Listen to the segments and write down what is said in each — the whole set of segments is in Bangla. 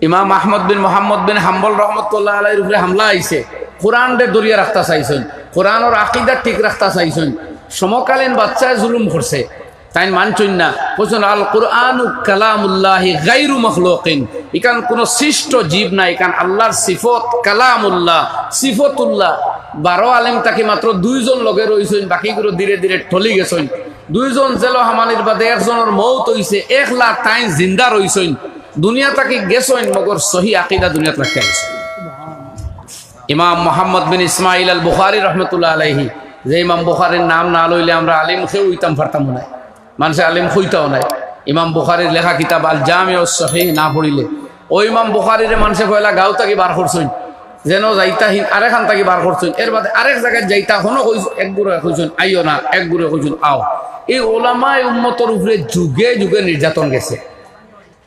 ইমাম আহমদ বিন মোহাম্মদ বিন হাম্বল রহমতুল্লাহ আলাইহির উপরে হামলা আইছে, কোরআন রে দরিয়া রাখতা চাইছেন, কোরআনের আকীদা ঠিক রাখতা চাইছেন, সমকালীন বাচ্চায় জুলুম করছে, তাই মানছেন না, বলছেন আল কুরআনু কালামুল্লাহি গায়রু মাখলুকিন, এখান কোন সৃষ্ট জীব না, এখান আল্লাহর সিফত, কালামুল্লাহ সিফতুল্লাহ। 12 আলেম তাকে মাত্র 2 জন লগে রইছেন, বাকিগুলো ধীরে ধীরে ঠলি গেছেন। 2 জন জেল হামানির বাদে একজনের মৌত হইছে, 1 লাখ তাই জিন্দা রইছেন, দুনিয়া তাকে গেছেন, মগর সহি আকীদা দুনিয়াত রাখতে গেছে। ইমাম মোহাম্মদ বিন ইসমাইল আল বুখারী রহমতুল্লাহ আলাইহি, যে ইমাম বুখারীর নাম না লইলে আমরা আলিম খেয়ে হইতাম পারতাম না, মানুষের আলিম হইতাও নাই। ইমাম বুখারীর লেখা কিতাব আল জামিউস সহিহ না পড়িলে ওই ইমাম বুখারীর মানুষে পয়লা গাঁও তাকে বার করছেন, যেন যাইতাহীন আরেকখান তাকে বার করছেন, এর বাদে আরেক জায়গায় যাইতা হনো এক গুড়ে কইছেন আইও না, এক গুড়ে কইছেন আও। এই ওলামায়ে উম্মতের উপরে যুগে যুগে নির্যাতন গেছে,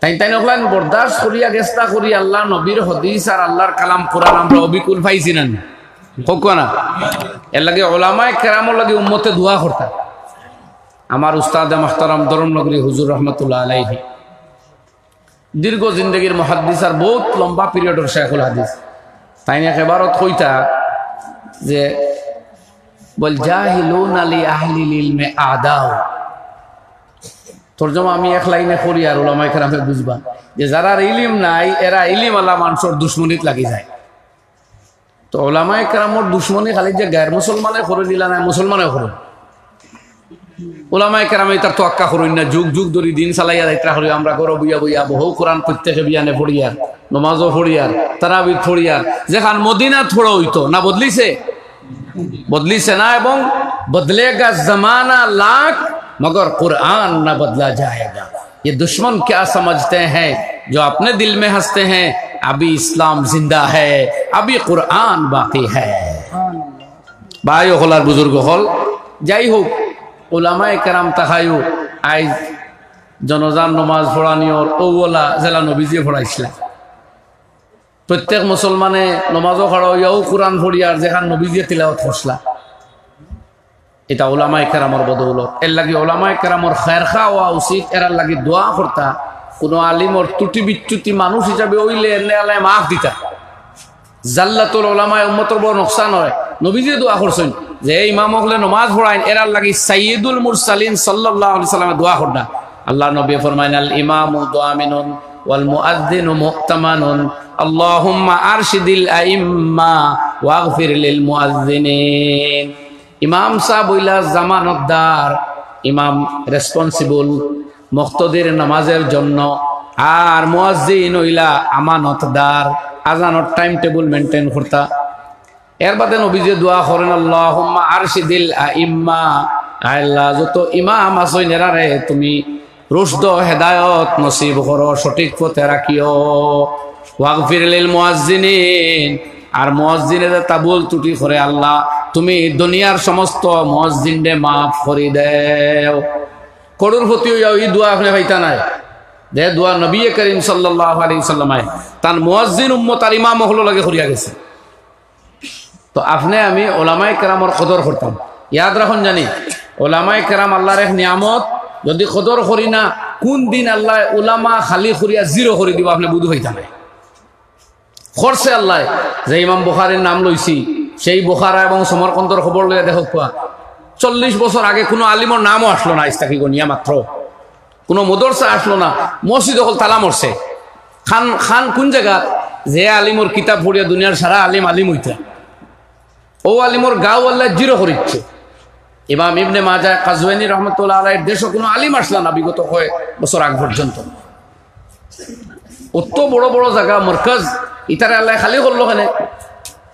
তাই তাই নকলান বরদাস্ত করিয়া গেস্তা করি আল্লাহ নবীর হদিস আর আল্লাহর কালাম কোরআন আমরা অবিকুল পাইছি না, হোক না। এর লাগে ওলামায়ে কেরামর লাগে উম্মতে দোয়া করতা। আমার উস্তাদে মুহতারাম ধরমনগরী হুজুর রহমতুল্লাহ আলাইহি দীর্ঘ জিন্দগির মুহাদ্দিস আর বহুত লম্বা পিরিয়ডের শাইখুল হাদিস, তাই না এবারত কইতা যে বল জাহিলুন আলি আহলিল ইলমি আদাও। তরজমা আমি এক লাইনে করি আর ওলামায়ে কেরামে বুঝবা যে যারা ইলম নাই এরা ইলম আলা মানুষের দুশ্মনীত লাগি যায়। তো ওলামায়ে কেরামর দুশ্মনী খালি যে গায়ের মুসলমানে করে দিলা না, মুসলমানেও করে। ওলামায়ে কেরামে তার তোয়াক্কা করুন না, যুগ যুগ ধরে দিন চালাইয়া যাইত্রা করি আমরা গরো বইয়া বইয়া বহু কোরআন প্রত্যেকে বিয়ানে পড়িয়ার, নমাজও পড়িয়ার, তারাবি পড়িয়ার, যেখান মদিনা থোড়া হইতো না, বদলিছে বদলিছে না, এবং বদলেগা জমানা লাখ मगर कुरान न बदला जाएगा। ये दुश्मन क्या समझते हैं जो अपने दिल में हंसते हैं, अभी इस्लाम जिंदा है, अभी कुरान बाकी है। भाई हलार बुजुर्ग हल যাই হোক, ওলামায়ে কেরাম তাকায়ু আজ জনজান নমাজ পড়ানিওর ওলা জেলা নবীজি পড়াইছিল। প্রত্যেক মুসলমানে নমাজও পড়া হইয়াও কোরআন পড়িয়ার যেখান নবীজি তিলাওয়াত করছলা, এটা ওলামায়ে কেরামর বদৌলত। এর লাগি ওলামায়ে কেরামর খায়ের খাওয়া উচিত, এরার লাগি দোয়া করতা। কোনো আলিমর ত্রুটি বিচ্যুতি মানুষ হিসাবে হইলে এনে আল্লাহ মাফ দিতা। জাল্লাতুল উলামায়ে উম্মতের বড় নোকসান হয়। নবীজি দোয়া করছেন যে ইমাম হলে নমাজ পড়াইন, এরার লাগি সাইয়্যিদুল মুরসালিন সাল্লাল্লাহু আলাইহি সাল্লামের দোয়া করনা। আল্লাহ নবী ফরমায়েন আল ইমামু দুআমিনুন ওয়াল মুআজ্জিনু মুহতামানুন আল্লাহুম্মা আরশিদিল আইম্মা ওয়াগফির লিল মুআজ্জিনিন। ইমাম সাহেব হইলা জামানতদার, ইমাম রেসপন্সিবল মুক্তদির নামাজের জন্য, আর মুয়াজ্জিন হইলা আমানতদার, আজানের টাইম টেবিল মেনটেন করতা। এর বাদে নবীজি দোয়া করেন আল্লাহুম্মা আরশিদিল আইম্মা, আল্লাহ যত ইমাম আছেন এরারে তুমি রুশদ হেদায়েত নসিব করো, সঠিক পথে রাখিও। ওয়াগফির লিল মুয়াজ্জিনিন, আর মুয়াজ্জিনের তাবুল ত্রুটি করে আল্লাহ তুমি দুনিয়ার সমস্ত মুয়াজ্জিনরে মাফ করে দাও। করুর প্রতি এই দোয়া আপনি পাইতা নাই, যে দোয়া নবী করিম সাল্লাল্লাহু আলাইহি সাল্লামায় তার মুয়াজ্জিন উম্মত আর ইমাম হলো লাগে করিয়া গেছে। তো আপনি আমি ওলামায়ে কেরামর কদর করতাম। ইয়াদ রাখুন জানি ওলামায়ে কেরাম আল্লাহর এক নিয়ামত, যদি কদর করি না কোন দিন আল্লাহ উলামা খালি করিয়া জিরো করে দিব আপনি বুঝু হইতা নাই। করছে আল্লাহ, যে ইমাম বুখারীর নাম লইছি সেই বুখারা এবং সমরকন্দর খবর লইয়া দেখো, 40 বছর আগে কোনো আলিমর নামও আসলো না, ইস্তাকি গনিয়া মাত্র কোনো মদরসা আসলো না, মসজিদ হল তালা মরছে। খান খান কোন জায়গা যে আলিমর কিতাব পড়িয়া দুনিয়ার সারা আলিম আলিম হইতা, ও আলিমর গাঁও আল্লাহ জিরো করিচ্ছে। ইমাম ইবনে মাজাহ কাজওয়ানী রহমতুল্লাহ আলাইহির দেশে কোনো আলিম আসলা না বিগত কয়েক বছর আগ পর্যন্ত। অত বড় বড় জায়গা মরকাজ ইতারে আল্লাহ খালি করলো, কেন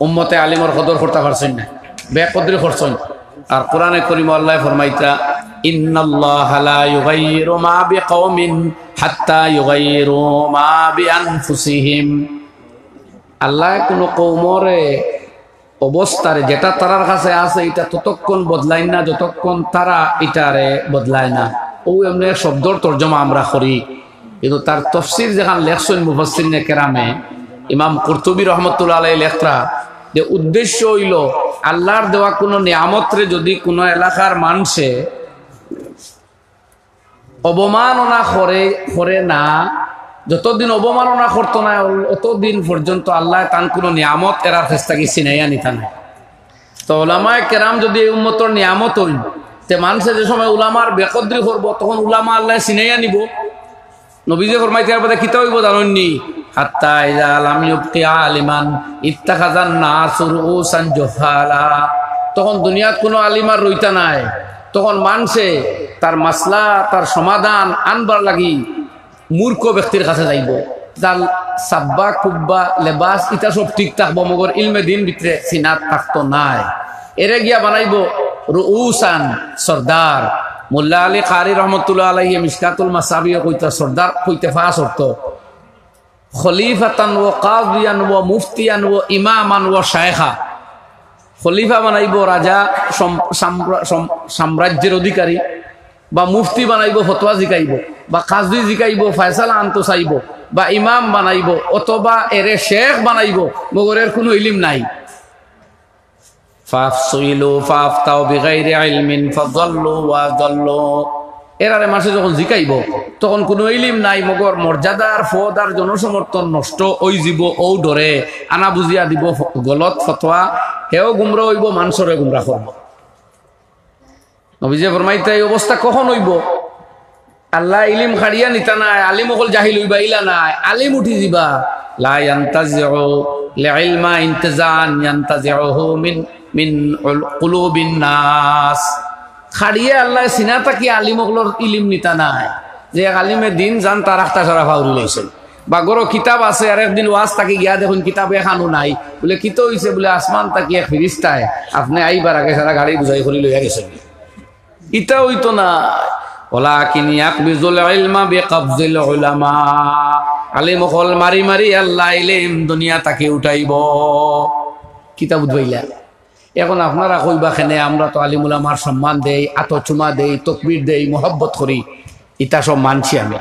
উম্মতে আলিমর কদর করতে পারছেন না, বেকদরি করছেন। আর কোরআনে কারীমে আল্লাহ ফরমাইতা ইন্নাল্লাহা লা ইউগাইয়িরু মা বিকওমিন হাত্তা ইউগাইয়িরু মা বিআনফুসিহিম। আল্লাহ কোন কওমরে অবস্থারে যেটা তারার কাছে আছে এটা ততক্ষণ বদলায় না যতক্ষণ তারা এটারে বদলায় না। ও এমনি শব্দর তর্জমা আমরা করি, কিন্তু তার তফসির যেখান লেখছেন মুফাসসিরিনে কেরামে, ইমাম কুরতুবী রহমতুল্লাহ আলাইহি লেখরা যে উদ্দেশ্য হইল আল্লাহর দেওয়া কোনো নিয়ামতরে যদি কোনো এলাকার মানুষে অবমাননা করে না, যতদিন অবমাননা করতো না অতদিন পর্যন্ত আল্লাহ তান কোনো নিয়ামত এরার কাছ থেকে চিনাইয়া নিতা না। তো উলামায়ে কেরাম যদি এই উম্মতর নিয়ামত হই তে মানুষে যে সময় উলামার বেকদরি করব তখন উলামা আল্লাহ চিনাইয়া নিব। নবীজি ফরমাইতে আর বাদে কিতা হইব জানেননি, হাত্তা ইযা লাম ইবকি আলিমান ইত্তাখাযান নাসু রুউসান জুহালা। তখন দুনিয়াত কোনো আলিমার রইতা নাই, তখন মানুষে তার মাসলা তার সমাধান আনবার লাগি মূর্খ ব্যক্তির কাছে যাইব, যার সাব্বা কুব্বা লেবাস ইটা সব ঠিক থাকবো, মগর ইলমে দিন ভিতরে সিনাত থাকতো নাই। এরে গিয়া বানাইব রুউসান সর্দার। মোল্লা আলী কারি রহমতুল্লাহ আলাইহি মিশকাতুল মাসাবিয়ে কইতা সর্দার কইতে ফাস অর্থ খলিফাতান ওয়া কাযিয়ান ওয়া মুফতিয়ান ওয়া ইমামান ওয়া শায়খা। খলিফা বানাইব রাজা সাম্রাজ্যের অধিকারী, বা মুফতি বানাইব ফতোয়া জিকাইব, বা কাজী জিকাইব ফয়সালা আনতো চাইব, বা ইমাম বানাইব, অথবা এরে শেখ বানাইব, মগরের কোনো ইলিম নাই। ফাফসুইলু ফাফতাউ বিগাইরি ইলমিন ফাযাল্লু ওয়া যাল্লু। এরারে মানুষ যখন জিকাইব তখন কোনো ইলিম নাই, মগর মর্যাদার ফদার জনসমর্থন নষ্ট ওই জীব ও ডরে আনা বুঝিয়া দিব গলত ফতোয়া, হেও গুমরা হইব মানুষরে গুমরা করব। নবীজি ফরমাইতে এই অবস্থা কখন হইব? আল্লাহ ইলিম খাড়িয়া নিতা নাই, আলিম অকল জাহিল হইবা ইলা নাই, আলিম উঠি দিবা। লা ইয়ান্তাজিউ লিইলমা ইনতিজান ইয়ান্তাজিউহু মিন কুলুবিন নাস। খাড়িয়ে আল্লাহ সিনা তাকি আলিম অকলর ইলিম নিতা নাই, যে আলিমে দিন জান তার আখতা সারা ফাউরি লইছে। বা গরো কিতাব আছে আর একদিন ওয়াজ তাকি গিয়া দেখুন কিতাবে এখানো নাই, বলে কিতো হইছে, বলে আসমান তাকি এক ফিরিস্তায় আপনি আইবার আগে সারা গাড়ি বুঝাই করে লইয়া গেছেন। ইটা হইতো না। ওয়ালাকিন ইয়াকবিজুল ইলমা বিকবজিল উলামা। আলিম হল মারি মারি আল্লাহ ইলম দুনিয়া তাকে উঠাইব। কিতাব উঠবাইলা। এখন আপনারা কইবা খেনে আমরা তো আলিম উলামার সম্মান দেই, আতো চুমা দেই, তকবীর দেই, মোহাব্বত করি, ইটা সব মানছি আমি।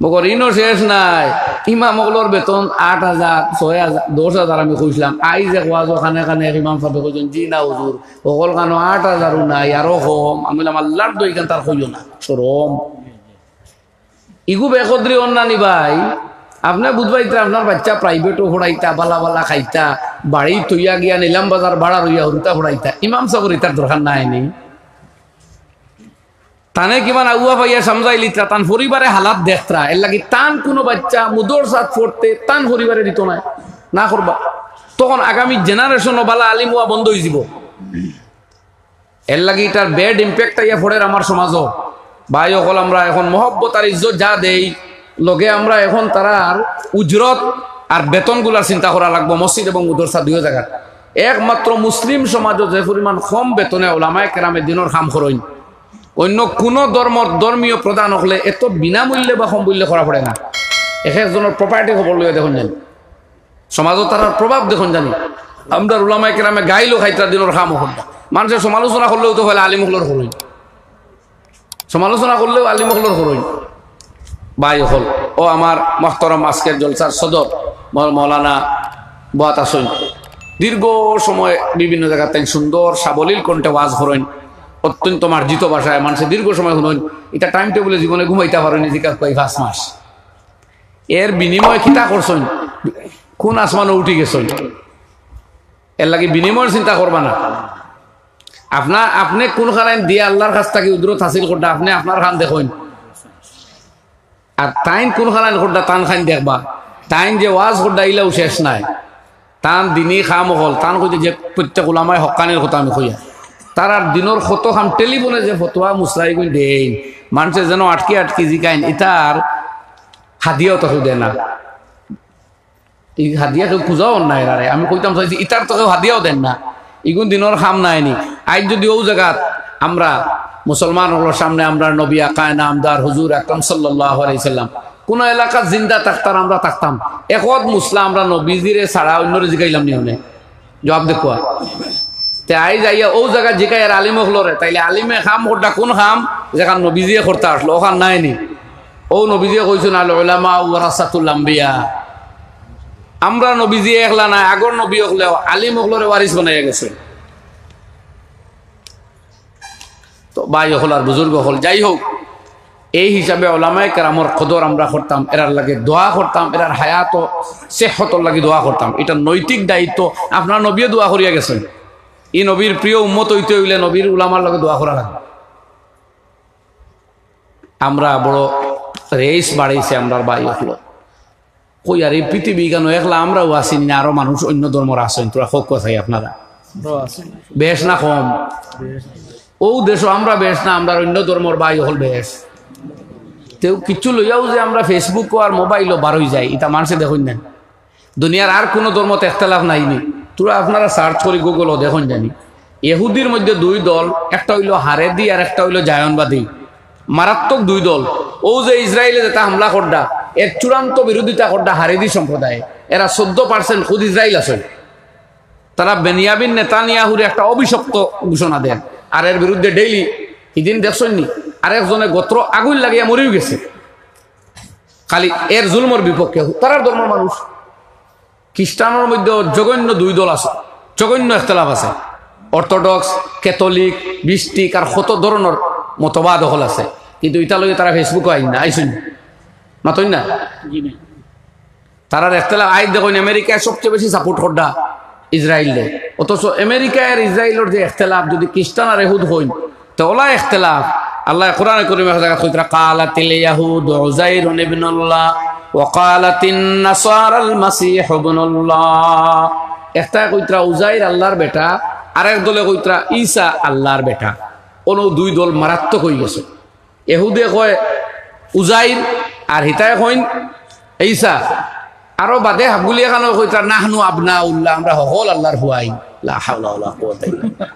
মগর ইনো শেষ নাই। ইমাম ওগুলোর বেতন 8,000 6,000 10,000 আমি কইছিলাম। আই যে ওয়াজ ওখানে খানে ইমাম সাহেব কইছেন জি না হুজুর ওগল কানো 8,000 নাই আরো কম। আমি বললাম আল্লাহর দই কান তার কইও না শরম ইগু বেকদরি অন্যানি ভাই। আপনি বুঝবাইতে আপনার বাচ্চা প্রাইভেটও পড়াইতা, বালা বালা খাইতা, বাড়ি তৈয়া গিয়া নিলাম বাজার ভাড়া রইয়া হরুতা পড়াইতা, ইমাম সাহেবের ইতার দরকার নাই নি। তানে কিমান আগুয়া পাইয়া সমঝাইলিতা, তান পরিবারে হালাত দেখতরা, এর লাগি তান কোনো বাচ্চা মুদর সাথ পড়তে তান পরিবারে দিত না, না করবা। তখন আগামী জেনারেশন বালা আলিম হওয়া বন্ধ হয়ে যাব। এর লাগি তার ব্যাড ইম্প্যাক্ট আইয়া পড়ে আমার সমাজও। ভাই অকল আমরা এখন মহব্বত আর ইজ্জত যা দেই, লগে আমরা এখন তারার উজরত আর বেতনগুলার চিন্তা করা লাগবো। মসজিদ এবং মুদরসা দুই জায়গা। একমাত্র মুসলিম সমাজও যে পরিমাণ কম বেতনে ওলামায়ে কেরামে দিনের কাম করেন, অন্য কোন ধর্মীয় প্রধান হলে এত বিনামূল্যে বা কম মূল্যে করা পড়ে না। এক একজনের প্রপার্টি খবর লইয়া দেখুন জানি, সমাজও তার প্রভাব দেখুন জানি। আমরা ওলামায়ে কেরামে গাইলো খাইতা দিনের কাম হল না। মানুষের সমালোচনা করলেও তো হলে আলিমুখলোর করইন, সমালোচনা করলেও আলিমুখলোর করইন। ভাই হল ও আমার মহতরম আজকের জলসার সদর মৌলানা বাত আসইন, দীর্ঘ সময় বিভিন্ন জায়গাতে সুন্দর সাবলীল কণ্ঠে ওয়াজ করেন, অত্যন্ত মার্জিত ভাষায় মানুষের দীর্ঘ সময় শুনুন। এটা টাইম টেবিলে জীবনে ঘুমাইতে পারেনি জিজ্ঞাসা করি 5 মাস। এর বিনিময় কিতা করছেন, কোন আসমানে উঠি গেছেন, এর লাগে বিনিময়ের চিন্তা করবা না। আপনি কোন খান দিয়ে আল্লাহর কাছ থেকে উদ্রত হাসিল করতে আপনি আপনার খান দেখুন, আর তাইন কোন খান করতে তান খান দেখবা। তাইন যে ওয়াজ করতে ইলাও শেষ নাই, তান দিনই খাম হল তান কইতে যে প্রত্যেক ওলামায়ে হক্কানির কথা আমি কইয়া তার আর দিনের কত খাম টেলিফোনে যে ফতোয়া মুসলাই কই দেন মানুষের যেন আটকে আটকে জিকাইন, ইতার হাদিয়াও তো দেয় না। এই হাদিয়া কেউ খুঁজাও নাই রে, আমি কইতাম চাইছি ইতার তো কেউ হাদিয়াও দেন না। ইগুন দিনের খাম নাইনি। আজ যদি ও জায়গাত আমরা মুসলমানগুলোর সামনে আমরা নবী আকায় নামদার হুজুর আকরাম সাল্লাল্লাহু আলাইহি সাল্লাম কোন এলাকা জিন্দা থাকতাম, আমরা থাকতাম একত মুসলা আমরা নবীজিরে ছাড়া অন্যরে জিগাইলাম নি হনে জবাব দেখুয়া। তে আই যাইয়া ও জায়গা জিকাই আর আলিম হলরে, তাইলে আলিমে খাম করটা কোন খাম যেখান নবীজিয়ে করতে আসলো ওখান নাইনি। ও নবীজিয়ে কইছেন আল উলামা ওয়ারাসাতুল আম্বিয়া, আমরা নবীজি একলা নাই, আগর নবী হলেও আলিম হলরে ওয়ারিস বানাইয়া গেছে। তো ভাই হল আর বুজুর্গ হল, যাই হোক এই হিসাবে ওলামায়ে কেরামর কদর আমরা করতাম, এরার লাগে দোয়া করতাম, এরার হায়াত সেহতর লাগে দোয়া করতাম। এটা নৈতিক দায়িত্ব। আপনার নবীও দোয়া করিয়া গেছেন। এই নবীর প্রিয় উম্মত হইতে হইলে নবীর উলামার লগে দোয়া করা লাগে। আমরা বড় রেস বাড়াইছে আমরা বাই হলো কই আর এই পৃথিবী কেন একলা আমরাও আসিনি না, আরো মানুষ অন্য ধর্মর আসেন। তোরা হোক কথাই আপনারা বেশ না কম ও দেশ আমরা বেশ না, আমরা অন্য ধর্মর বাই হল বেশ। তেও কিছু লইয়াও যে আমরা ফেসবুক আর মোবাইলও বার হয়ে যায়, এটা মানুষে দেখুন না। দুনিয়ার আর কোনো ধর্মতে একতলাফ নাইনি। তোরা আপনারা সার্চ করি গুগলও দেখুন জানি ইহুদির মধ্যে দুই দল, একটা হইল হারেদি আর একটা হইল জায়নবাদী। মারাত্মক দুই দল। ও যে ইসরায়েলে যেটা হামলা করডা এর চূড়ান্ত বিরোধিতা করডা হারেদি সম্প্রদায়। এরা 14% খুদ ইসরায়েল আছে। তারা বেনিয়ামিন নেতানিয়াহুর একটা অভিশপ্ত ঘোষণা দেন আর এর বিরুদ্ধে ডেইলি এদিন দেখছেননি আরেকজনে গোত্র আগুন লাগিয়ে মরেও গেছে খালি এর জুলমর বিপক্ষে। তারার ধর্মের মানুষ। খ্রিস্টানের মধ্যে জঘন্য দুই দল আছে, জঘন্য ইখতিলাফ আছে। অর্থোডক্স, ক্যাথলিক, বিস্টিক আর কত ধরনের মতবাদ হল আছে। কিন্তু এটা লগে তারা ফেসবুকে আইন না, আইসুন মাতই না। তারার ইখতিলাফ আই দেখুন আমেরিকায় সবচেয়ে বেশি সাপোর্ট করডা ইসরায়েলে। অথচ আমেরিকা আর ইসরায়েলের যে ইখতিলাফ যদি খ্রিস্টান আর ইহুদ হইন তো ওলা ইখতিলাফ আল্লাহ কোরআনে কারীমে এক জায়গায় কইতরা কালাতিল ইয়াহুদ উযাইরুন ইবনুল্লাহ ওয়া কালাতিন নাসারাল মাসীহ ইবনুল্লাহ। একটা কইতরা উযাইর আল্লাহর বেটা, আরেক দলে কইতরা ঈসা আল্লাহর বেটা। কোন দুই দল মারাত্মক হয়ে গেছে। ইহুদে কয় উযাইর আর হিতায় কইন ঈসা। আরো বাদে হাবগুলি এখানে কইতরা নাহনু আবনাউল্লাহ, আমরা হল আল্লাহর হুয়াই। লা হাওলা ওয়ালা কুওয়াতা ইল্লা বিল্লাহ।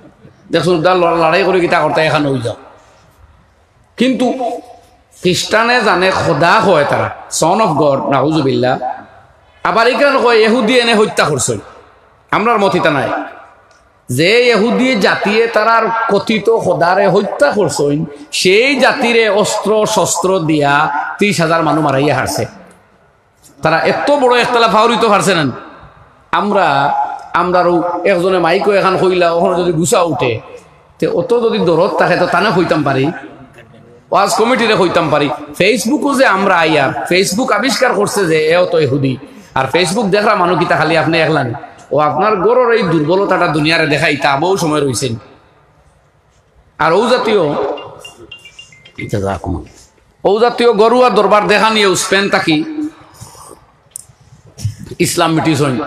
দেখুন দাল লড়াই করে কিতা করতে এখানে হয়ে যাও। কিন্তু খ্রিস্টানে জানে খোদা হয় তারা সন অফ গড, নাউজুবিল্লাহ। আবার এখানে কয় ইহুদি এনে হত্যা করছে। আমরার মতিতা নাই যে ইহুদি জাতিয়ে তারার কথিত খোদারে হত্যা করছেন, সেই জাতিরে অস্ত্র শস্ত্র দিয়া 30,000 মানুষ মারাইয়া হারছে। তারা এত বড় ইখতিলাফ ফাউরিত হারছে না। আমরারও একজনে মাইকো এখন কইলা ওখানে যদি গুছা উঠে তে অত যদি দরদ থাকে তো তানে হইতাম পারি, ওয়াজ কমিটিরে হইতাম পারি। ফেসবুকও যে আমরা আইয়া ফেসবুক আবিষ্কার করছে যে এও তো ইহুদি। আর ফেসবুক দেখরা মানুষ কিতা খালি আপনি একলান ও আপনার গরর এই দুর্বলতাটা দুনিয়ারে দেখাই তা বহু সময় রয়েছেন। আর ও জাতীয় গরুয়া দরবার দেখা নিয়ে স্পেন থাকি ইসলাম মিটিস হইন।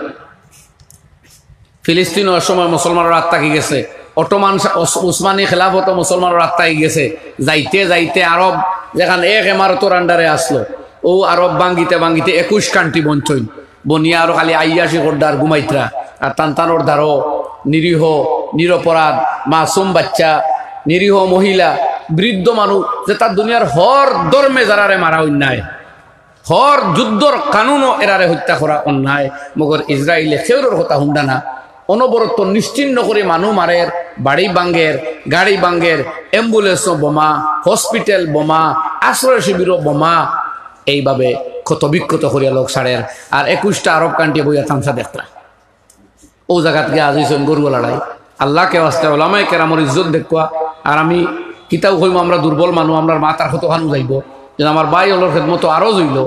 ফিলিস্তিনের সময় মুসলমানের রাত থাকি গেছে, অটোমান উসমানী খেলাফত মুসলমানের রাত থাকি গেছে। যাইতে যাইতে আরব যেখানে এক এমারতর আন্ডারে আসলো, ও আরব ভাঙ্গিতে ভাঙ্গিতে 21 কান্ট্রি বঞ্চইন বনিয়া আরো খালি আইয়াসি গড্ডার ঘুমাইত্রা। আর টানটানোর ধারো নিরীহ নিরপরাধ মাসুম বাচ্চা, নিরীহ মহিলা, বৃদ্ধ মানুষ যে তার দুনিয়ার হর ধর্মে যারারে মারা অন্যায়, হর যুদ্ধর কানুনও এরারে হত্যা করা অন্যায়। মগর ইসরায়েলে সেউরের কথা হুন্ডা না, অনবরত নিশ্চিন্ন করে মানুষ মারের, বাড়ি বাঙ্গের, গাড়ি বাঙ্গের, অ্যাম্বুলেন্স বোমা, হসপিটাল বোমা, আশ্রয় শিবিরও বোমা, এইভাবে ক্ষত বিক্ষত করিয়া লোক সারের। আর 21টা আরব কান্ট্রি বইয়া তামসা দেখরা ও জায়গা থেকে আজ হয়েছেন গরু লড়াই। আল্লাহকে ওয়াস্তে ওলামায়ে কেরামর ইজ্জত দেখুয়া। আর আমি কিতাব হইম আমরা দুর্বল মানুষ, আমরা মাথার কত খানু যাইব যে আমার ভাই হলোর খেদমতো আরো জইল।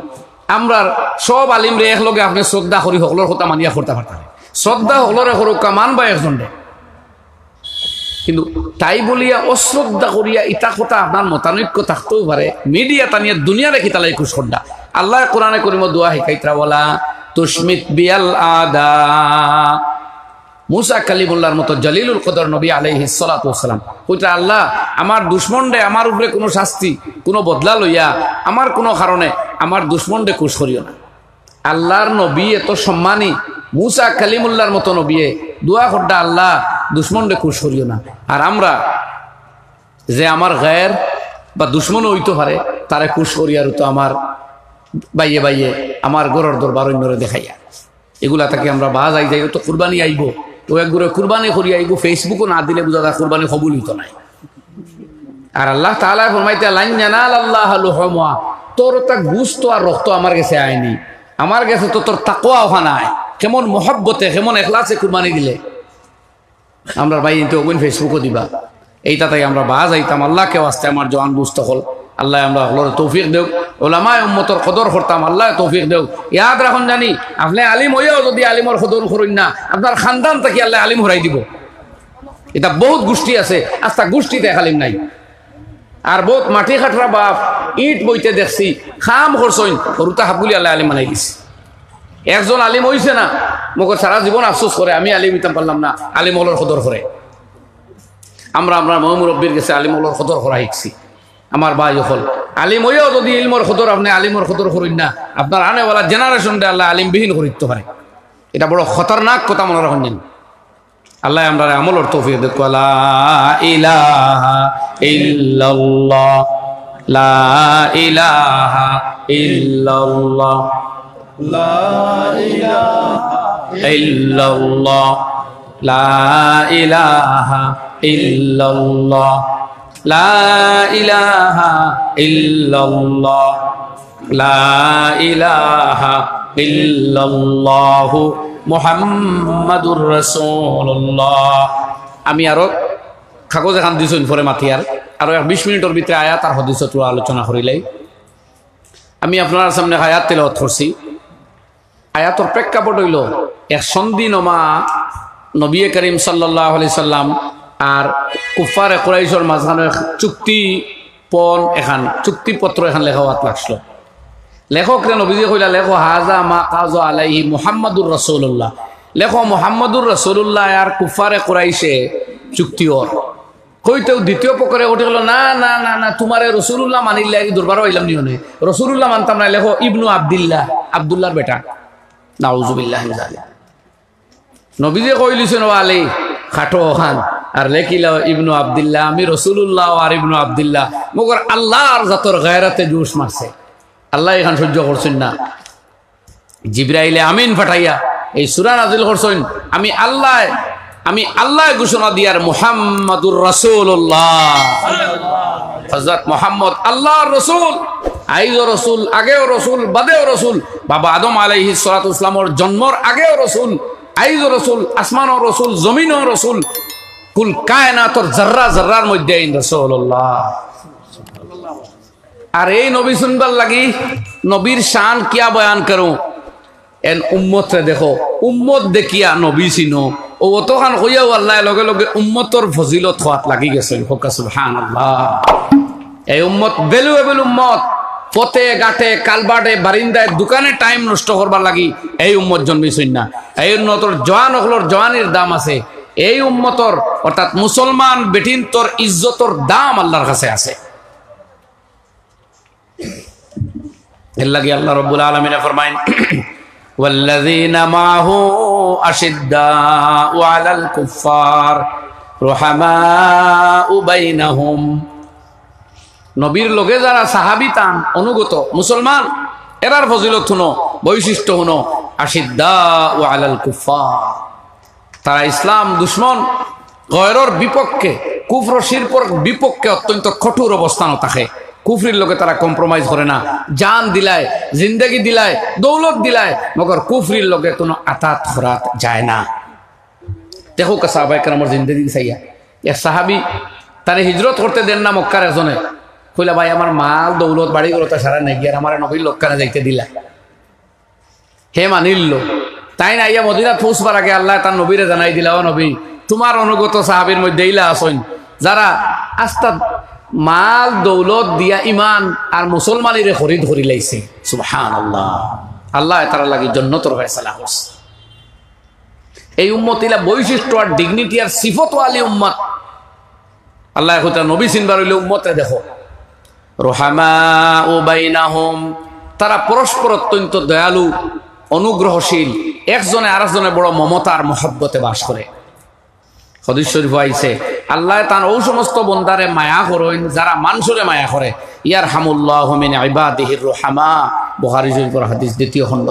আমরা সব আলিমরে একলগে আপনি শ্রদ্ধা করি সকলের কথা মানিয়া করতে পারতাম। শ্রদ্ধা সকলরে করুকা মান বা একজন, কিন্তু তাই বলিয়া অশ্রদ্ধা করিয়া ইটা কথা আপনার মতানৈক্য থাকতেও পারে। মিডিয়া টানিয়া দুনিয়া রেখি তালাই খুশ শ্রদ্ধা। আল্লাহ কোরআনে করিম দোয়া শিকাইতরা বলা তুশমিত বিয়াল আদা। মুসা কালিমুল্লাহর মতো জলিলুল কদর নবী আলাইহিস সালাতু ওয়াস সালাম কইতা আল্লাহ আমার দুশমনরে আমার উপরে কোনো শাস্তি কোনো বদলা লইয়া আমার কোনো কারণে আমার দুশমনরে খুশ করিও না। আল্লাহর নবী এত সম্মানী মুসা কালিমুল্লাহর মতো নবী দোয়া করডা আল্লাহ দুশমনরে খুশ করিও না। আর আমরা যে আমার গায়ের বা দুশমন হইতে পারে তারে খুশ করিয়ার তো আমার বাইয়ে বাইয়ে আমার গরর দরবার অন্যরে দেখাইয়া এগুলা তাকে আমরা বাজ আই যাই তো কুরবানি আইব তো একগুলো কুরবানি করি আইব। ফেসবুকও না দিলে বুঝা যায় কুরবানি কবুল হইতো নাই। আর আল্লাহ তাআলা ফরমাইতে লান ইয়ানালাল্লাহ লুহুমা, তোর তা গোশত আর রক্ত আমার কাছে আইনি, আমার কাছে তো তোর তাকওয়া ওখানে আয়। কেমন মহব্বতে কেমন এখলাসে কুরবানি দিলে আমরা ভাই তো ওগুন ফেসবুকও দিবা এইটা তাই আমরা বাজ আইতাম। আল্লাহকে ওয়াস্তে আমার জওয়ান বুঝতে হল আল্লাহ আমরা হলোর তৌফিক দেও ওলামায়ে উম্মতর কদর করতাম আল্লাহ তৌফিক দেও ইয়াদ রাখুন জানি আপনি আলিম হইয়াও যদি আলিমর কদর করেন না আপনার খানদান থেকে আল্লাহ আলিম হরাই দিব এটা বহুত গোষ্ঠী আছে আস্তা গোষ্ঠীতে আলিম নাই আর বহুত মাটি খাটরা বাপ ইট বইতে দেখছি খাম করছইন রুতা হাবুলি আল্লাহ আলিম বানাই দিছে একজন আলিম হইছে না মগর সারা জীবন আফসোস করে আমি আলিম হইতাম পারলাম না আলিম হলোর কদর করে আমরা আপনার মুরব্বীর কাছে আলিম হলোর কদর করা শিখছি আমার ভাই হল আলিম হইয়াও যদি ইলমর কদর আপনি আলিমর কদর করেন না আপনার আনেওয়ালা জেনারেশনটা আল্লাহ আলিমবিহীন করিতে পারে এটা বড় খতরনাক কথা মনে রাখেন আল্লাহ আমরা আমলের তৌফিক দেখ লা ইলাহা ইল্লাল্লাহ লা ইলাহা ইল্লাল্লাহ লা ইলাহা ইল্লাল্লাহ লা ইলাহা ইল্লাল্লাহ লা ইলাহা ইল্লাল্লাহ লা ইলাহা ইল্লাল্লাহ মুহাম্মাদুর রাসূলুল্লাহ আমি আরো কাগজ এখন দিছো পরে মাতি আরো 20 মিনিটের ভিতরে আয়াত আর হাদিস আলোচনা করিলাই আমি আপনার সামনে আয়াত তেলাওয়াত করছি আয়াতের প্রেক্ষাপট হইল এক সন্ধিনমা নবী করিম সাল্লাল্লাহু আলাইহি সাল্লাম আর কুফারে কুরাইশের মাঝখানে চুক্তিপত্র এখান লেখাওয়াত লাগছিল লেখকরে নবীজি কইলা লেখো হাজা মা কাজা আলাইহি মুহাম্মাদুর রাসূলুল্লাহ লেখো মুহাম্মাদুর রাসূলুল্লাহ আর কুফারে কুরাইশে চুক্তি ওর কইতেও দ্বিতীয় পক্ষরে উঠে গেল না না না না তোমারে রাসূলুল্লাহ মানিল্লা এই দরবার হইলাম নিয়নে রাসূলুল্লাহ মানতাম না লেখো ইবনু আব্দুল্লাহ আব্দুল্লাহর বেটা নাউযুবিল্লাহি মিন যালিক নবীজি কইলিছেন ওয়ালি খাটো খান আর লেখিলা ইবনু আব্দুল্লাহ আমি রাসূলুল্লাহ আর ইবনু আব্দুল্লাহ মগর আল্লাহর জাতর গায়রাতে জোশ মারছে আল্লাহ এখান সহ্য করছেন না জিবরাইলে আমিন ফাটাইয়া এই সূরা নাযিল করছেন আমি আল্লাহ ঘোষণা দিয়ার মুহাম্মাদুর রাসূলুল্লাহ হযরত মুহাম্মদ আল্লাহর রাসূল আইজো রাসূল আগেও রাসূল বাদেও রাসূল বাবা আদম আলাইহিস সালাতু ওয়াসসালামের জন্মর আগেও রাসূল আইজো রাসূল আসমানও রাসূল জমিনও রাসূল কুল কায়নাতর জাররা জাররার মধ্যে রাসূলুল্লাহ আর এই নবী শুনবার লাগি নবীর শান কিয়া বয়ান করো এন উম্মত রে দেখো উম্মত দেখিয়া নবী চিনো ও অতখান কইয়াও আল্লাহ লগে লগে উম্মতর ফজিলত হওয়াত লাগি গেছে সুবহানাল্লাহ এই উম্মত ভ্যালুয়েবল উম্মত পথে ঘাটে কালবাটে বারিন্দায় দোকানে টাইম নষ্ট করবার লাগি এই উম্মত জন্মিছেন না এই উম্মতর জওয়ান হলর জওয়ানির দাম আছে এই উম্মতর অর্থাৎ মুসলমান বেটিন তোর ইজ্জতর দাম আল্লাহর কাছে আছে এল্লাগি আল্লাহ রাব্বুল আলামিন ফরমায়েন ওয়াল্লাযীনা মাহু আশিদ্দাউ আলাল কুফফার রুহামাউ বাইনাহুম নবীর লগে যারা সাহাবী তান অনুগত মুসলমান এরার ফজিলত শুনো বৈশিষ্ট্য শুনো আশিদ্দাউ আলাল কুফফার তারা ইসলাম দুশমন গয়রর বিপক্ষে কুফর শিরকর বিপক্ষে অত্যন্ত কঠোর অবস্থান থাকে কুফরির লোকে তারা কম্প্রোমাইজ করে না জান দিলায় জিন্দগি দিলায় দৌলত দিলায় মগর কুফরির লোকে কোনো আতাত খরাত যায় না দেখো সাহাবায়ে কেরামের জিন্দগি চাইয়া এক সাহাবী তারে হিজরত করতে দেন না মক্কার এজনে কইলা ভাই আমার মাল দৌলত বাড়ি গলতা সারা নাই গিয়ে আমার নবীর লোকখানে যাইতে দিলা হে মানিল তাই না ইয়া মদিনাত পৌঁছবার আগে আল্লাহ তার নবীরে জানাই দিলা ও নবী তোমার অনুগত সাহাবীর মধ্যে ইলা আসেন যারা আস্তা মাল দৌলত দিয়া ইমান আর মুসলমানিরে খরিদ করি লাইছে সুবহানাল্লাহ আল্লাহ তারা লাগি জান্নাতের ফয়সালা করছে এই উম্মতিলা বৈশিষ্ট্য আর ডিগনিটি আর সিফত ওয়ালি উম্মত আল্লাহ কইতা নবী চিনবার হইলে উম্মতে দেখো রুহামাউ বাইনাহুম তারা পরস্পর অত্যন্ত দয়ালু অনুগ্রহশীল একজনে আরেকজনের বড় মমতা আর মহব্বতে বাস করে হাদিস শরীফ আইছে আল্লাহ তার ও সমস্ত বন্দারে মায়া করেন যারা মানুষরে মায়া করে ইয়ারহামুল্লাহু মিন ইবাদিহির রুহামা বুখারী শরীফের হাদিস দ্বিতীয় খণ্ড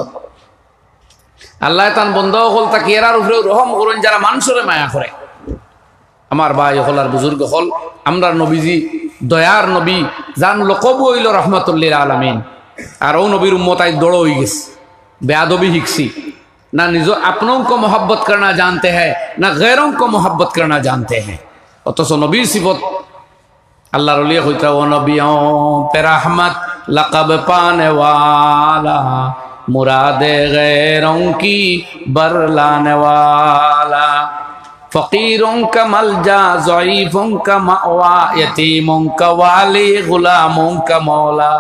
আল্লাহ তার বন্দা হল তাকে এরার উপরে রহম করেন যারা মানুষরে মায়া করে আমার ভাই হল আর বুজুর্গ হল আমরা নবীজি দয়ার নবী জান লকব হইল রহমাতুল্লিল আলামিন আর ও নবীর উম্মতাই দড় হয়ে গেছে বেয়াদবি শিখছি ना निजो अपनों को मोहब्बत करना जानते हैं ना गैरों को मोहब्बत करना जानते हैं অথচ নবীর সিফত আল্লাহর ওলি কইতা ও নবিয়ো পে রহমত লকব পানে ওয়ালা মুরাদে গैरों की बरलाने वाला फकीरों का मलजा ज़ईफों का मावा यतीमों का वाली गुलामों का मौला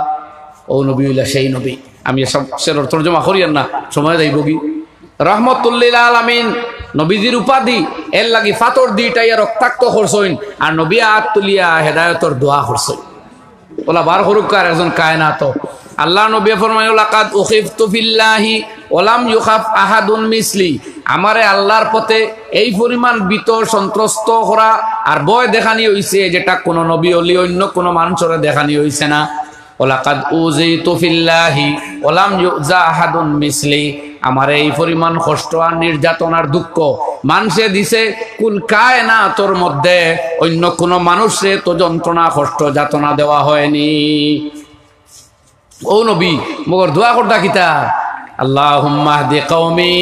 ও নবী হইলা সেই নবী আমি সব সেরর তরজমা করিয়ান না সময় যাইব কি রহমতুল্লিল আলামিন নবীজির উপাধি এর লাগি ফাতর দিটাইয়া রক্তাক্ত করছইন আর নবী হাত তুলিয়া হেদায়েতর দোয়া করছইন ওলা বার হরুকার একজন কায়নাত আল্লাহ নবী ফরমায় লাকাদ উখিফতু ফিল্লাহি ওয়ালাম ইউখাফ আহাদুন মিসলি আমারে আল্লাহর পথে এই পরিমাণ বিতর সন্ত্রস্ত করা আর ভয় দেখানি হইছে যেটা কোন নবী ওলি অন্য কোন মানুষের দেখানি হইছে না ওলাকাদ উযিতু ফিল্লাহি ওয়ালাম ইউযা আহাদুন মিসলি আমারে এই পরিমাণ কষ্ট আর নির্যাতনার দুঃখ মানুষে দিছে কুল কায়নাতর মধ্যে অন্য কোন মানুষে তো যন্ত্রণা কষ্ট যাতনা দেওয়া হয়নি ও নবী মগর দোয়া করতা কিতা আল্লাহুম্মা হদি কওমি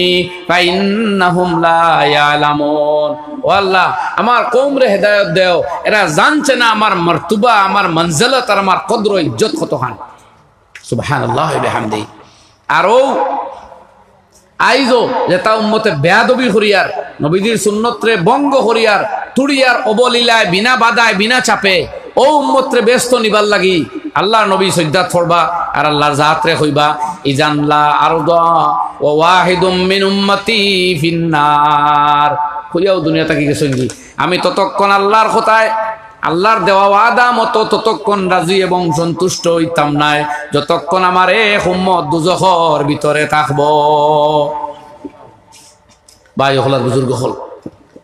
ফাইন্নাহুম লা ইয়ালামুন ও আল্লাহ আমার কওম রে হেদায়েত দাও এরা জানছে না আমার মর্তবা আমার মনজিলত আর আমার কদর ও ইজ্জত কতখান সুবহানাল্লাহ ওয়া বিহামদি আর ও আইজো যেটা উম্মতে বেয়াদবি করিয়ার নবীজির সুন্নতরে ভঙ্গ করিয়ার তুড়িয়ার অবলীলায় বিনা বাধায় বিনা চাপে ও উম্মতরে ব্যস্ত নিবার লাগি আল্লাহর নবী সজ্জাত পড়বা আর আল্লাহর জাতরে কইবা ইজান লা আরদা ওয়া ওয়াহিদুম মিন উম্মতি ফিন্নার কইয়াও দুনিয়া থেকে গেছেন কি আমি ততক্ষণ আল্লাহর কথায় আল্লাহর দেওয়া ওয়াদা মতো ততক্ষণ রাজি এবং সন্তুষ্ট হইতাম না যতক্ষণ আমার এক উম্মত দুজখের ভিতরে থাকবো ভাই হলার বুজুর্গ হল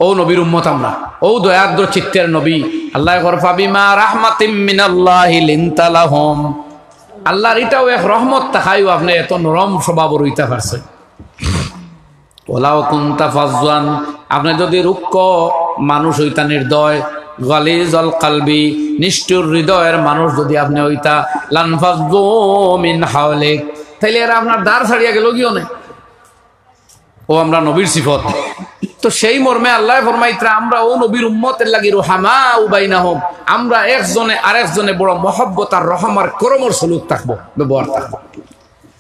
ও নবীর উম্মত আমরা ও দয়াদ্র চিত্তের নবী আল্লাহ গরফা বিমা রাহমাতিম মিনাল্লাহি লিনতা লাহুম আল্লাহর এটাও এক রহমত তাকাইও আপনি এত নরম স্বভাব রইতে পারছেন ওলাও কুনতা ফাজ্জান আপনি যদি রুক্ষ মানুষ হইতা নির্দয় গালিজাল কলবি নিষ্ঠুর হৃদয়ের মানুষ যদি আপনি হইতা লানফাযু মিন হাওলিক তাইলে এরা আপনার দ্বার ছাড়িয়া গেল গিও না ও আমরা নবীর সিফত তো সেই মর্মে আল্লাহ ফরমাইতরা আমরা ও নবীর উম্মতের লাগি রুহামা বাইনাহুম আমরা একজনে আরেকজনে বড় মহব্বত আর রহমার করমর সুলুক থাকবো ব্যবহার থাকবো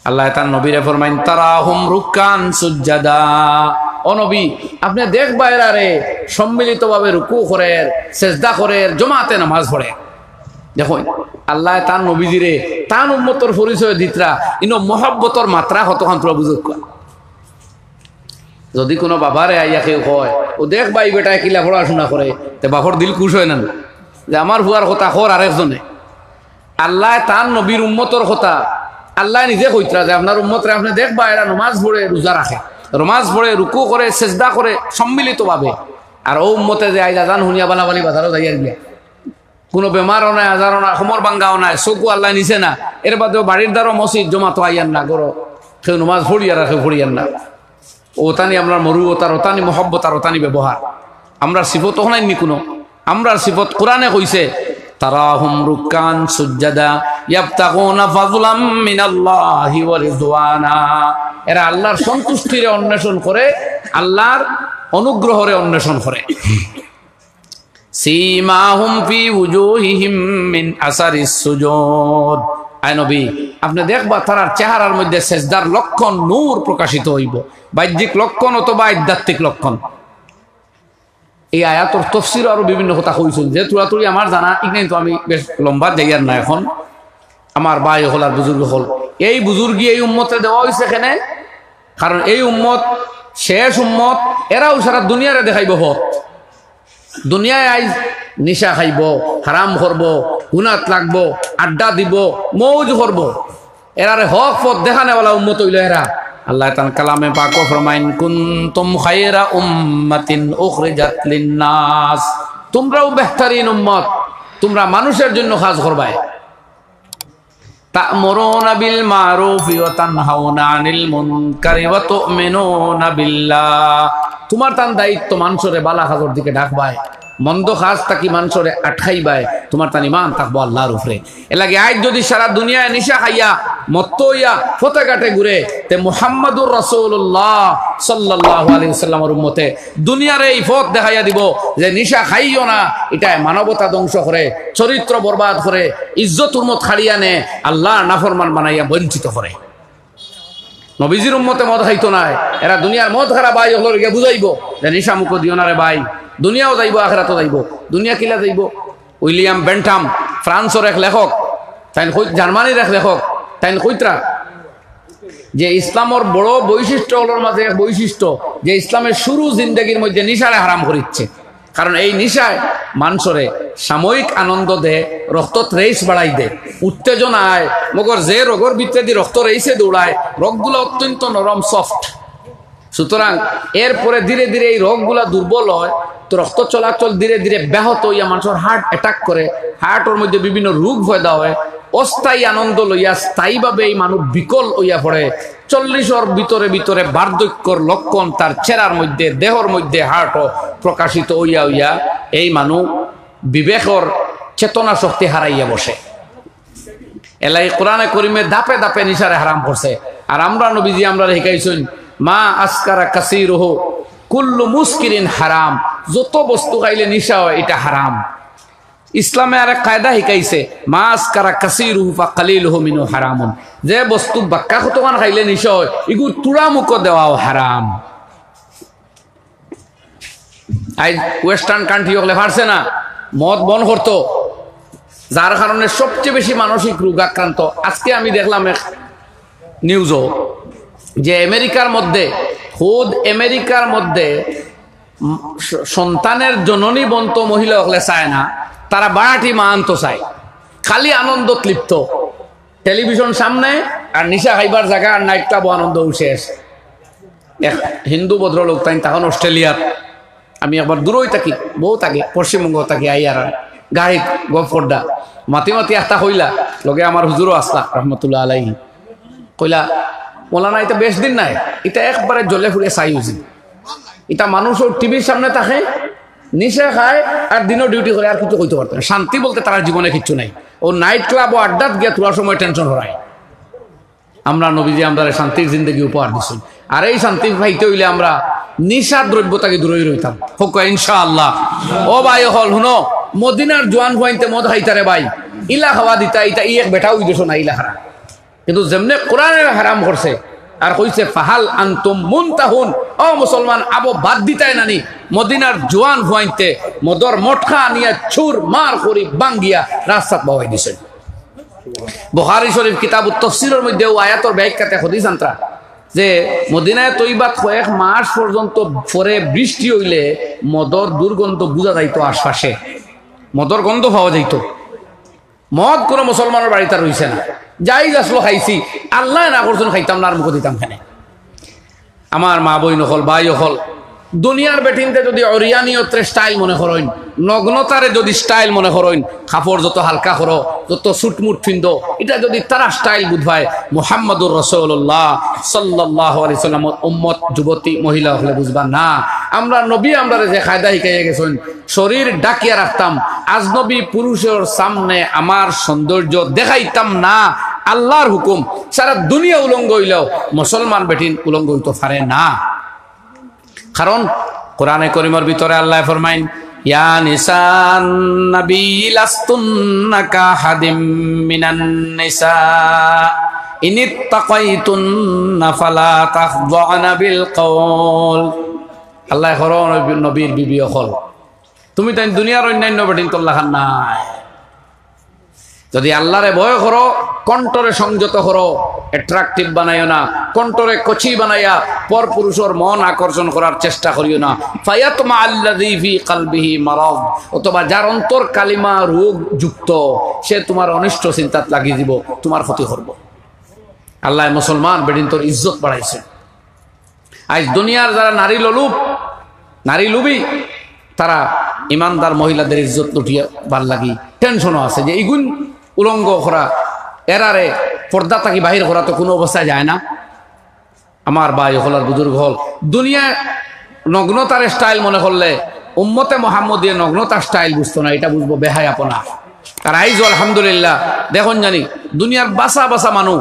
আল্লাহ তার নবীরে ফরমাইন তারাহুম রুকান সুজ্জাদা ও নবী আপনি দেখবা এরারে সম্মিলিতভাবে রুকু করে সেজদা করে জমাতে নামাজ পড়ে দেখুন আল্লাহ তার নবীজিরে তার উম্মতর পরিচয় দিতরা ইনো মহব্বতর মাত্রা কতখান প্রবুজক যদি কোনো বাবারে আইয়া কেউ কয় ও দেখ ভাই বেটায় কিলা পড়াশোনা করে তে বাপর দিল খুশ হয় না যে আমার হুয়ার কথা কর আরেকজনে আল্লাহ তার নবীর উম্মতর কথা আল্লাহ নিজে কইতরা যে আপনার উম্মতরে আপনি দেখবা এরা নমাজ পড়ে রোজা রাখে নমাজ পড়ে রুকু করে সেজদা করে সম্মিলিতভাবে আর ও উম্মতে যে আইজা জান হুনিয়া বানাবানি বাজারও যাইয়া গিয়া কোনো বেমারও নাই আজারও নাই সমর বাঙ্গাও নাই চকু আল্লাহ নিছে না এর বাদেও বাড়ির দ্বারও মসজিদ জমাতো আইয়ান না করো কেউ নমাজ পড়িয়ার কেউ পড়িয়ান না ওতানি আপনার মরুতার ওতানি মহব্বত আর ওতানি ব্যবহার আমরা সিফত হনাইনি কোনো আমরা সিফত কোরআনে কইছে তারাহুম রুকান সুজ্জাদা ইয়াবতাগুনা ফাযলাম মিনাল্লাহি ওয়া রিদওয়ানা এরা আল্লাহর সন্তুষ্টির অন্বেষণ করে আল্লাহর অনুগ্রহরে অন্বেষণ করে সীমাহুম ফি উজুহিহিম মিন আসারিস সুজুদ আয় নবী আপনি দেখবা তার চেহারার মধ্যে সেজদার লক্ষণ নূর প্রকাশিত হইব বাহ্যিক লক্ষণ অথবা আধ্যাত্মিক লক্ষণ এই আয়াতর তাফসীর আরো বিভিন্ন কথা কইছেন যে তুরাতুরি আমার জানা কিন্তু আমি বেশ লম্বা যাইয়ার না এখন আমার ভাই হল আর বুজুর্গ হল এই বুজুর্গি এই উম্মতে দেওয়া হয়েছে এখানে কারণ এই উম্মত শেষ উম্মত এরাও সারা দুনিয়ারে দেখাইব হক দুনিয়ায় আইজ নিশা খাইব হারাম করব গুনাত লাগবো আড্ডা দিব মৌজ করব এরারে হক পথ দেখানেওয়ালা উম্মত হইল এরা আল্লাহ তাআলা কালামে পাক ফরমাইন কুনতুম খায়রা উম্মাতিন উখরিজাত লিন-নাস তোমরাও বেহতরিন উম্মত তোমরা মানুষের জন্য কাজ করবে তা'মুরুনা বিল মারুফি ওয়া তানহাউনা আনিল মুনকারি ওয়া তু'মিনুনা বিল্লাহ তোমার তান দায়িত্ব মানুষরে বালা কাজের দিকে ডাকবায় মন্দ কাজ তাকি মানুষরে আটকাইবায় তোমার তান ঈমান থাকবো আল্লাহর উপরে এর লাগি আজ যদি সারা দুনিয়ায় নিশা খাইয়া মত্ত হইয়া ফতেঘাটে ঘুরে তে মুহাম্মাদুর রাসূলুল্লাহ সাল্লাল্লাহু আলাইহি ওয়াসাল্লামের উম্মতে দুনিয়ার এই পথ দেখাইয়া দিব যে নিশা খাইও না, এটা মানবতা ধ্বংস করে, চরিত্র বরবাদ করে, ইজ্জত উম্মত হারিয়ে নে, আল্লাহ নাফরমান বানাইয়া বঞ্চিত করে। নবীজির উম্মতে মদ খাইতো না, এরা দুনিয়ার মদ খারা ভাই হলো গিয়ে বুঝাইবো যে নিশা মুখ দিও না রে ভাই, দুনিয়াও যাইব আখিরাতও যাইব। দুনিয়া কিলা যাইব? উইলিয়াম বেন্টাম ফ্রান্সের এক লেখক, তাই জার্মানির এক লেখক, তাই কইত্রা যে ইসলামের বড় বৈশিষ্ট্য হলোর মাঝে এক বৈশিষ্ট্য যে ইসলামের শুরু জিন্দগির মধ্যে নিশারে হারাম করিচ্ছে। কারণ এই নিশায় মানুষরে সাময়িক আনন্দ দে, রক্ত রেস বাড়াই দে, উত্তেজনায় মগর যে রোগের ভিতরে দিয়ে রক্ত রেসে দৌড়ায়, রোগগুলো অত্যন্ত নরম সফট। সুতরাং এরপরে ধীরে ধীরে এই রোগগুলা দুর্বল হয়, তো রক্ত চলাচল ধীরে ধীরে ব্যাহত হইয়া মানুষের হার্ট অ্যাটাক করে, হার্টের মধ্যে বিভিন্ন রোগ পয়দা হয়। অস্থায়ী আনন্দ লইয়া স্থায়ীভাবে এই মানুষ বিকল হইয়া পড়ে। 40-এর ভিতরে ভিতরে বার্ধক্যর লক্ষণ তার চেহারার মধ্যে, দেহর মধ্যে হার্ট প্রকাশিত হইয়া হইয়া এই মানুষ বিবেকর চেতনা শক্তি হারাইয়া বসে। এলাই কোরআনে করিমে দাপে দাপে নিশারে হারাম করছে। আর আমরা নবীজি আমরা শিখাইছেন মা আসকারা কাসিরুহু কুল্লু মুস্কিরিন হারাম, যত বস্তু খাইলে নিশা হয় এটা হারাম। ইসলামে আর এক কায়দা শিকাইছে মা আসকারা কাসিরুহু ফাকালিলুহু মিনহু হারামুন, যে বস্তু বাক্কা কতক্ষণ খাইলে নিশা হয় এগুলো তুড়া মুখ দেওয়াও হারাম। আজ ওয়েস্টার্ন কান্ট্রি হলে পারছে না মদ বন করতো, যার কারণে সবচেয়ে বেশি মানসিক রোগ আক্রান্ত। আজকে আমি দেখলাম এক নিউজও যে আমেরিকার মধ্যে, খুদ আমেরিকার মধ্যে সন্তানের জননী বন্ত মহিলা হলে চায় না, তারা বাড়াটি মা আনতো চায়, খালি আনন্দ তৃপ্ত, টেলিভিশন সামনে আর নিশা খাইবার জায়গা আর নাইট ক্লাব আনন্দ শেষ। এক হিন্দু ভদ্রলোক তাই তখন অস্ট্রেলিয়ার, আমি একবার দূরই থাকি, বহু থাকি, পশ্চিমবঙ্গ থাকি, আইয়ার গাড়িত গফরডা মাতি মাতি একটা হইলা লগে আমার হুজুরও আসলা রহমতুল্লাহ আলাইহি, কইলা মোলানা এটা বেশ দিন নাই, এটা একবারে জ্বলে ফুলে চাই উচিত। এটা মানুষের টিভির সামনে থাকে, নিশা খায় আর দিনও ডিউটি করে, আর কিছু কইতে পারতো না। শান্তি বলতে তার জীবনে কিচ্ছু নাই। ও নাইট ক্লাব ও আড্ডাত গিয়া তোলার সময় টেনশন হরায়। আমরা নবীজি আমরা শান্তির জিন্দগি উপহার দিছি, আর এই শান্তি পাইতে হইলে আমরা নিশা দ্রব্যতাকে দূরে রইতাম। হোক ইনশাআল্লাহ। ও ভাই হল হুনো, মদিনার জোয়ান হইতে মদ খাইতারে ভাই, ইলা খাওয়া দিতা, ইটা ই এক বেটাও দেশ না ইলা হারা। কিন্তু যেমনে কোরআনে হারাম করছে আর কইছে ফাহাল আনতুম মুনতাহুন, ও মুসলমান আবো বাদ দিতাই নানি মদিনার জোয়ান হইতে মদর মটকা নিয়া ছুর মার করি বাঙ্গিয়া রাস্তাত বহাই দিছে। বুখারী শরীফ কিতাবুত তাফসীরের মধ্যে ও আয়াতের ব্যাখ্যাতে হাদিস আনতা যে মদিনায় তৈবাত কয়েক মাস পর্যন্ত পরে বৃষ্টি হইলে মদর দুর্গন্ধ বুঝা যাইতো, আশপাশে মদর গন্ধ পাওয়া যাইত। মদ কোনো মুসলমানের বাড়িতে রইছে না, যাই আসলো খাইছি, আল্লাহ না করছেন খাইতাম না আর মুখ দিতাম খানে। আমার মা বই নকল ভাই হল, দুনিয়ার বেটিনতে যদি অরিয়ানিয়ত্রে স্টাইল মনে করেন, নগ্নতারে যদি স্টাইল মনে করেন, কাপড় যত হালকা করো, যত সুটমুট ফিন্দ, এটা যদি তারা স্টাইল বুঝবায়, মুহাম্মাদুর রাসূলুল্লাহ সাল্লাল্লাহু আলাইহি ওয়াসাল্লাম উম্মত যুবতী মহিলা হলে বুঝবা না। আমরা নবী আমরা যে কায়দা শিখাইয়া গেছেন, শরীর ডাকিয়া রাখতাম, আজনবী পুরুষের সামনে আমার সৌন্দর্য দেখাইতাম না, আল্লাহর হুকুম। সারা দুনিয়া উলঙ্গ হইলেও মুসলমান বেটিন উলঙ্গ হইতে পারে না। কারণ কোরআনে করিমের ভিতরে আল্লাহ ফরমাইন ইয়া নিসান নবী লাস্তুন্না কাহাদিম মিনান নিসা ইনিত্তাকাইতুন্না ফালা তাখযানা বিল কওল। আল্লাহ হরন নবীর বিবি হল, তুমি তাই দুনিয়ার অন্যান্য বেটিন তোল্লা খান নাই। যদি আল্লাহরে ভয় করো, কণ্ঠরে সংযত করো, অ্যাট্রাকটিভ বানাইও না, কণ্ঠরে কচি বানাইয়া পর পুরুষের মন আকর্ষণ করার চেষ্টা করিও না। ফায়াতমা আল্লাযী ফী কলবিহি মারাদ, অথবা যার অন্তর কালিমা রোগ যুক্ত, সে তোমার অনিষ্ট চিন্তাত লাগিয়ে দিব, তোমার ক্ষতি করব। আল্লাহ মুসলমান বেদিন তোর ইজ্জত বাড়াইছে। আজ দুনিয়ার যারা নারী লোলুপ, নারী লুবি, তারা ইমানদার মহিলাদের ইজ্জত লুটিয়ে বার লাগি টেনশনও আছে যে ইগুন উলঙ্গ করা, এরারে পর্দা থাকি বাহির করা তো কোনো অবস্থায় যায় না। আমার ভাই হলার বুজুর্গ হল, দুনিয়া নগ্নতার স্টাইল মনে করলে উম্মতে মোহাম্মদীয় নগ্নতার স্টাইল বুঝতো না, এটা বুঝবো বেহায়াপনা। আর আইজ আলহামদুলিল্লাহ দেখুন জানি দুনিয়ার বাসা বাসা মানুষ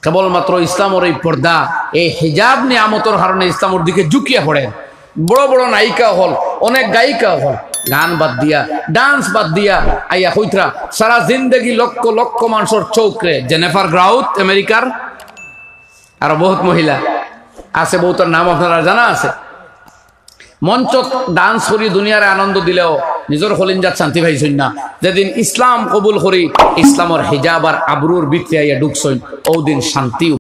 কেবলমাত্র ইসলামের এই পর্দা এই হিজাব নিয়ামতের কারণে ইসলামের দিকে ঝুঁকিয়ে পড়েন। বড় বড় নায়িকা হল, অনেক গায়িকা হল, গান বাদ দিয়া ডান্স বাদ দিয়া আইয়া হইতরা সারা জিন্দগি লক্ষ লক্ষ মানুষের চৌকরে জেনিফার গ্রাউথ আমেরিকার, আর বহুত মহিলা আছে, বহুতের নাম আপনারা জানা আছে। মঞ্চ ডান্স করি দুনিয়ার আনন্দ দিলেও নিজের কলিজাত শান্তি পাইছেন না। যেদিন ইসলাম কবুল করি ইসলামের হিজাব আর আবরুর ভিতরে আইয়া ঢুকছেন, ওদিন শান্তি